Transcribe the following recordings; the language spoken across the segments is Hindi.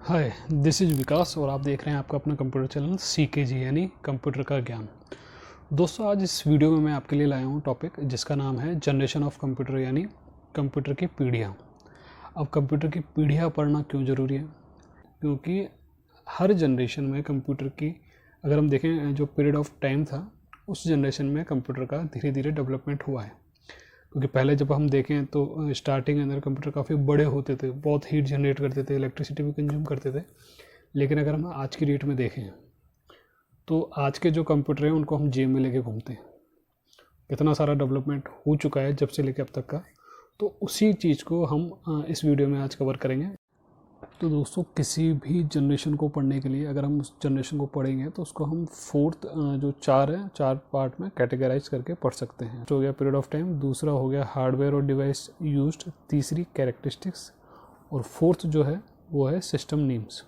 हाय, दिस इज़ विकास और आप देख रहे हैं आपका अपना कंप्यूटर चैनल CKG यानी कंप्यूटर का ज्ञान। दोस्तों, आज इस वीडियो में मैं आपके लिए लाया हूँ टॉपिक जिसका नाम है जनरेशन ऑफ कंप्यूटर यानी कंप्यूटर की पीढ़ियाँ। अब कंप्यूटर की पीढ़ियाँ पढ़ना क्यों ज़रूरी है? क्योंकि हर जनरेशन में कंप्यूटर की अगर हम देखें जो पीरियड ऑफ टाइम था, उस जनरेशन में कंप्यूटर का धीरे धीरे डेवलपमेंट हुआ है। क्योंकि पहले जब हम देखें तो स्टार्टिंग के अंदर कंप्यूटर काफ़ी बड़े होते थे, बहुत हीट जनरेट करते थे, इलेक्ट्रिसिटी भी कंज्यूम करते थे। लेकिन अगर हम आज की डेट में देखें तो आज के जो कंप्यूटर हैं उनको हम जेब में लेके घूमते हैं। इतना सारा डेवलपमेंट हो चुका है जब से लेके अब तक का, तो उसी चीज़ को हम इस वीडियो में आज कवर करेंगे। तो दोस्तों, किसी भी जनरेशन को पढ़ने के लिए अगर हम उस जनरेशन को पढ़ेंगे तो उसको हम फोर्थ जो चार पार्ट में कैटेगराइज करके पढ़ सकते हैं। तो हो गया पीरियड ऑफ टाइम, दूसरा हो गया हार्डवेयर और डिवाइस यूज्ड, तीसरी कैरेक्टरिस्टिक्स, और फोर्थ जो है वो है सिस्टम नेम्स।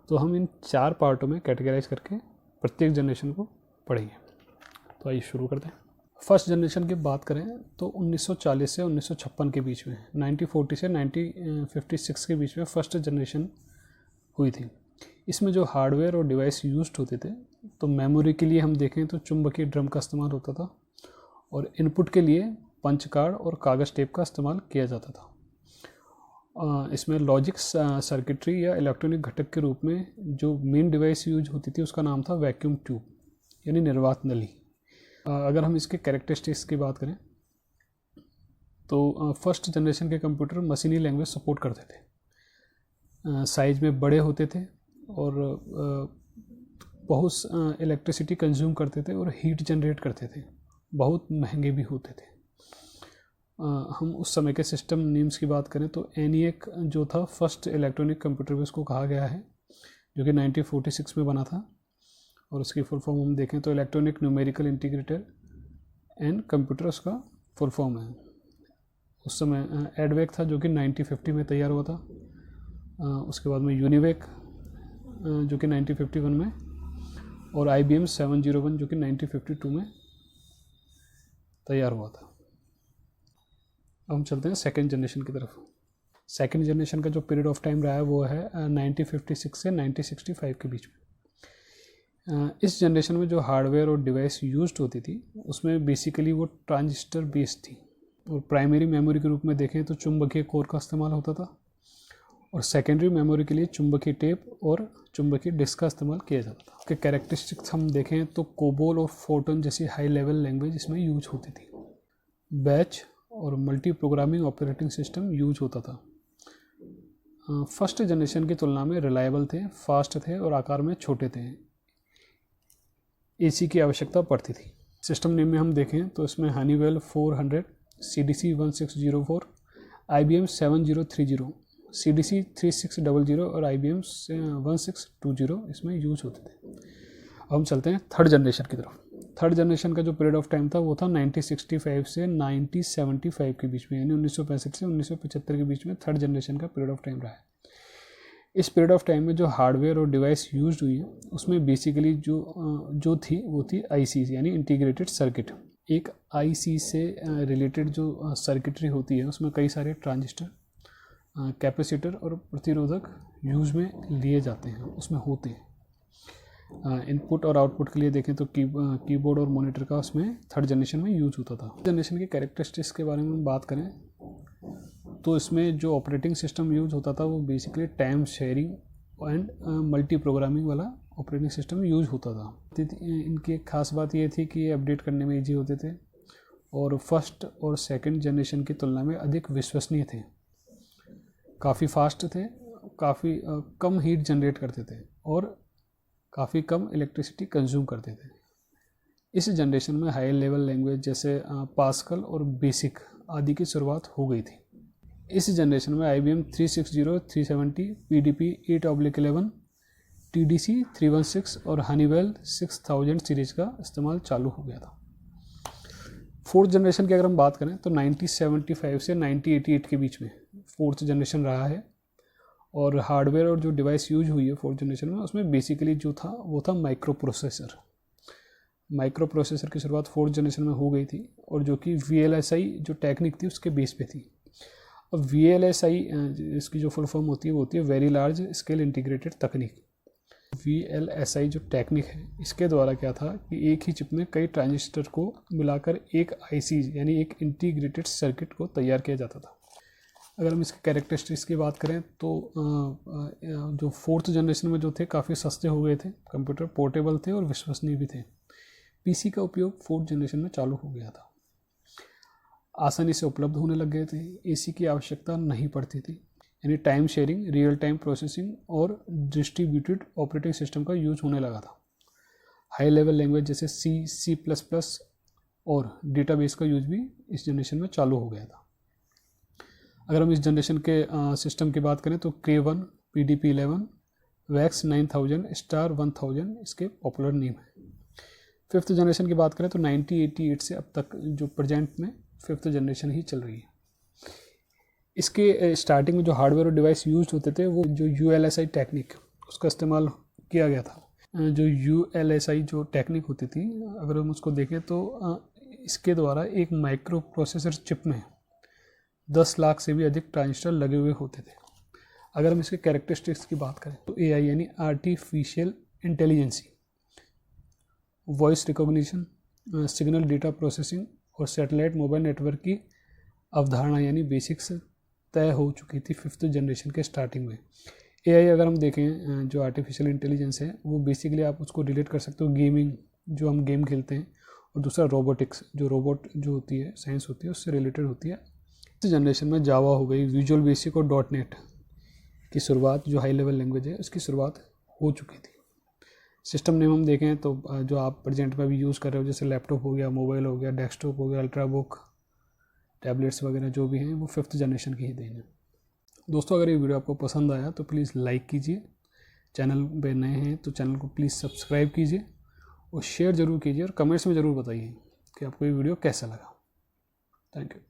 तो हम इन 4 पार्टों में कैटेगराइज करके प्रत्येक जनरेशन को पढ़ेंगे। तो आइए शुरू करते हैं। फर्स्ट जनरेशन की बात करें तो 1940 से 1956 के बीच में, 1940 से 1956 के बीच में फर्स्ट जनरेशन हुई थी। इसमें जो हार्डवेयर और डिवाइस यूज्ड होते थे, तो मेमोरी के लिए हम देखें तो चुंबकीय ड्रम का इस्तेमाल होता था, और इनपुट के लिए पंच कार्ड और कागज़ टेप का इस्तेमाल किया जाता था। इसमें लॉजिक सर्किटरी या इलेक्ट्रॉनिक घटक के रूप में जो मेन डिवाइस यूज होती थी उसका नाम था वैक्यूम ट्यूब यानी निर्वात नली। अगर हम इसके कैरेक्टरिस्टिक्स की बात करें तो फर्स्ट जनरेशन के कंप्यूटर मशीनी लैंग्वेज सपोर्ट करते थे, साइज में बड़े होते थे और बहुत इलेक्ट्रिसिटी कंज्यूम करते थे और हीट जनरेट करते थे, बहुत महंगे भी होते थे। हम उस समय के सिस्टम नेम्स की बात करें तो ENIAC जो था फर्स्ट इलेक्ट्रॉनिक कंप्यूटर भी उसको कहा गया है, जो कि 1946 में बना था, और उसकी फुल फॉर्म हम देखें तो electronic numerical integrator and computer उसका फुल फॉर्म है। उस समय एडवेक था जो कि 1950 में तैयार हुआ था। उसके बाद में यूनिवेक जो कि 1951 में, और IBM 701 जो कि 1952 में तैयार हुआ था। अब हम चलते हैं सेकेंड जनरेशन की तरफ। सेकेंड जनरेशन का जो पीरियड ऑफ टाइम रहा है वो है 1956 से 1965 के बीच में। इस जनरेशन में जो हार्डवेयर और डिवाइस यूज्ड होती थी उसमें बेसिकली वो ट्रांजिस्टर बेस्ड थी, और प्राइमरी मेमोरी के रूप में देखें तो चुंबकीय कोर का इस्तेमाल होता था, और सेकेंडरी मेमोरी के लिए चुंबकीय टेप और चुंबकीय डिस्क का इस्तेमाल किया जाता था। उसके कैरेक्टरिस्टिक्स हम देखें तो कोबोल और फोर्टन जैसी हाई लेवल लैंग्वेज इसमें यूज होती थी। बैच और multi programming operating system use होता था। फर्स्ट जनरेशन की तुलना में रिलायबल थे, फास्ट थे और आकार में छोटे थे। AC की आवश्यकता पड़ती थी। सिस्टम नेम में हम देखें तो इसमें हनीवेल 400, CDC 1604, IBM 7030, CDC 3600 और IBM 1620 इसमें यूज होते थे। अब हम चलते हैं थर्ड जनरेशन की तरफ। थर्ड जनरेशन का जो पीरियड ऑफ टाइम था वो था 1965 से 1975 के बीच में, यानी 1965 से 1975 के बीच में थर्ड जनरेशन का पीरियड ऑफ टाइम रहा है। इस पीरियड ऑफ टाइम में जो हार्डवेयर और डिवाइस यूज्ड हुई है उसमें बेसिकली जो थी वो थी IC यानी इंटीग्रेटेड सर्किट। एक IC से रिलेटेड जो सर्किटरी होती है उसमें कई सारे ट्रांजिस्टर, कैपेसिटर और प्रतिरोधक यूज में लिए जाते हैं, उसमें होते हैं। इनपुट और आउटपुट के लिए देखें तो कीबोर्ड और मॉनिटर का उसमें थर्ड जनरेशन में यूज होता था। जनरेशन की कैरेक्टरिस्टिक्स के बारे में बात करें तो इसमें जो ऑपरेटिंग सिस्टम यूज होता था वो basically time sharing and multi programming वाला ऑपरेटिंग सिस्टम यूज होता था। इनकी एक खास बात ये थी कि ये अपडेट करने में इजी होते थे और फर्स्ट और सेकंड जनरेशन की तुलना में अधिक विश्वसनीय थे, काफ़ी फास्ट थे, काफ़ी कम हीट जनरेट करते थे और काफ़ी कम इलेक्ट्रिसिटी कंज्यूम करते थे। इस जनरेशन में हाई लेवल लैंग्वेज जैसे पास्कल और बेसिक आदि की शुरुआत हो गई थी। इस जनरेशन में IBM 360, 370, PDP 8/11, TDC 316 और हनीवेल 6000 सीरीज का इस्तेमाल चालू हो गया था। फोर्थ जनरेशन की अगर हम बात करें तो 1975 से 1988 के बीच में फोर्थ जनरेशन रहा है, और हार्डवेयर और जो डिवाइस यूज हुई है फोर्थ जनरेशन में उसमें बेसिकली जो था वो था माइक्रो प्रोसेसर की शुरुआत फोर्थ जनरेशन में हो गई थी, और जो कि VLSI जो टेक्निक थी उसके बेस पे थी। अब VLSI इसकी जो फुल फॉर्म होती है वो होती है वेरी लार्ज स्केल इंटीग्रेटेड तकनीक। VLSI जो टेक्निक है इसके द्वारा क्या था कि एक ही चिप में कई ट्रांजिस्टर को मिलाकर एक IC यानी एक इंटीग्रेटेड सर्किट को तैयार किया जाता था। अगर हम इसके कैरेक्टरिस्टिक्स की बात करें तो जो 4th जनरेशन में जो थे काफ़ी सस्ते हो गए थे, कंप्यूटर पोर्टेबल थे और विश्वसनीय भी थे। PC का उपयोग 4th जनरेशन में चालू हो गया था, आसानी से उपलब्ध होने लग गए थे, AC की आवश्यकता नहीं पड़ती थी, यानी time sharing, real time processing और डिस्ट्रीब्यूटेड ऑपरेटिंग सिस्टम का यूज होने लगा था। हाई लेवल लैंग्वेज जैसे C++ और डेटाबेस का यूज भी इस जनरेशन में चालू हो गया था। अगर हम इस जनरेशन के सिस्टम की बात करें तो K1, PDP-11, VAX 9000, स्टार 1000 इसके पॉपुलर नेम है। 5th जनरेशन की बात करें तो 1988 से अब तक जो प्रेजेंट में 5th जनरेशन ही चल रही है। इसके स्टार्टिंग में जो हार्डवेयर और डिवाइस यूज होते थे वो जो ULSI टेक्निक उसका इस्तेमाल किया गया था। जो ULSI जो टेक्निक होती थी अगर हम उसको देखें तो इसके द्वारा एक माइक्रो प्रोसेसर चिप में 10 लाख से भी अधिक ट्रांजिस्टर लगे हुए होते थे। अगर हम इसके कैरेक्टरिस्टिक्स की बात करें तो AI यानी artificial intelligence, voice recognition, signal data processing और सैटेलाइट मोबाइल नेटवर्क की अवधारणा यानी बेसिक्स तय हो चुकी थी 5th जनरेशन के स्टार्टिंग में। AI अगर हम देखें जो आर्टिफिशियल इंटेलिजेंस है वो बेसिकली आप उसको रिलेट कर सकते हो गेमिंग, जो हम गेम खेलते हैं, और दूसरा रोबोटिक्स, जो रोबोट जो होती है साइंस होती है उससे रिलेटेड होती है। इस जनरेशन में जावा हो गई, विजुअल बेसिक और .NET की शुरुआत, जो हाई लेवल लैंग्वेज है उसकी शुरुआत हो चुकी थी। सिस्टम नेम हम देखें तो जो आप प्रेजेंट में भी यूज़ कर रहे हो जैसे लैपटॉप हो गया, मोबाइल हो गया, डेस्कटॉप हो गया, अल्ट्राबुक, टैबलेट्स वगैरह जो भी हैं वो 5th जनरेशन की ही देन है। दोस्तों अगर ये वीडियो आपको पसंद आया तो प्लीज़ लाइक कीजिए, चैनल पे नए हैं तो चैनल को प्लीज़ सब्सक्राइब कीजिए और शेयर ज़रूर कीजिए और कमेंट्स में ज़रूर बताइए कि आपको ये वीडियो कैसा लगा। Thank you.